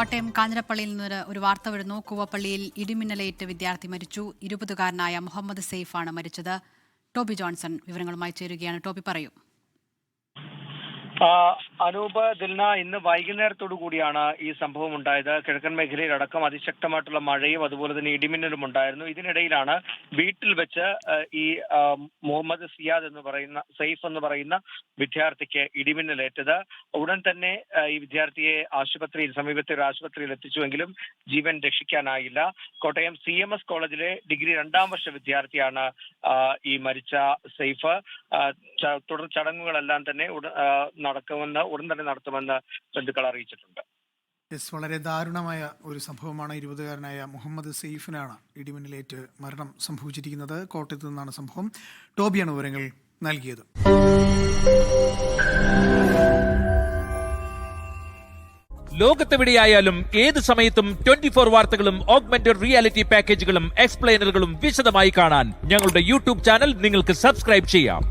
കോട്ടയം കാഞ്ഞിരപ്പള്ളിയിൽ നിന്ന് ഒരു വാർത്ത വരുന്നു. കൂവപ്പള്ളിയിൽ ഇടിമിന്നലേറ്റ് വിദ്യാർത്ഥി മരിച്ചു. 20-കാരനായ മുഹമ്മദ് സെയ്ഫാണ് മരിച്ചത്. ടോബി ജോൺസൺ വിവരങ്ങളുമായി ചേരുകയാണ്. ടോബി, പറയൂ. അനൂപ്, ദിൽന, ഇന്ന് വൈകുന്നേരത്തോടു കൂടിയാണ് ഈ സംഭവം ഉണ്ടായത്. കിഴക്കൻ മേഖലയിൽ അടക്കം അതിശക്തമായിട്ടുള്ള മഴയും അതുപോലെ തന്നെ ഇടിമിന്നലും ഉണ്ടായിരുന്നു. ഇതിനിടയിലാണ് വീട്ടിൽ വെച്ച് ഈ മുഹമ്മദ് സെയ്ഫ് എന്ന് പറയുന്ന വിദ്യാർത്ഥിക്ക് ഇടിമിന്നലേറ്റത്. ഉടൻ തന്നെ ഈ വിദ്യാർത്ഥിയെ സമീപത്തെ ഒരു ആശുപത്രിയിൽ എത്തിച്ചുവെങ്കിലും ജീവൻ രക്ഷിക്കാനായില്ല. കോട്ടയം CMS കോളേജിലെ ഡിഗ്രി 2ാം വർഷ വിദ്യാർത്ഥിയാണ് ഈ മരിച്ച സെയ്ഫ്. തുടർ ചടങ്ങുകളെല്ലാം തന്നെ ഉടൻ തന്നെ നടത്തുമെന്ന് ബന്ധുക്കൾ അറിയിച്ചിട്ടുണ്ട്. വളരെ ദാരുണമായ ഒരു സംഭവമാണ്. 20-കാരനായ മുഹമ്മദ് സെയ്ഫിനാണ് ഇടിമിന്നലേറ്റ് മരണം സംഭവിച്ചിരിക്കുന്നത്. കോട്ടയത്ത് നിന്നാണ് സംഭവം. ടോബിയാണ് വിവരങ്ങൾ നൽകിയത്. ലോകത്തെവിടെയായാലും ഏത് സമയത്തും 24 വാർത്തകളും ഓഗ്മെന്റഡ് റിയാലിറ്റി പാക്കേജുകളും എക്സ്പ്ലെയിനറുകളും വിശദമായി കാണാൻ ഞങ്ങളുടെ YouTube ചാനൽ നിങ്ങൾക്ക് സബ്സ്ക്രൈബ് ചെയ്യാം.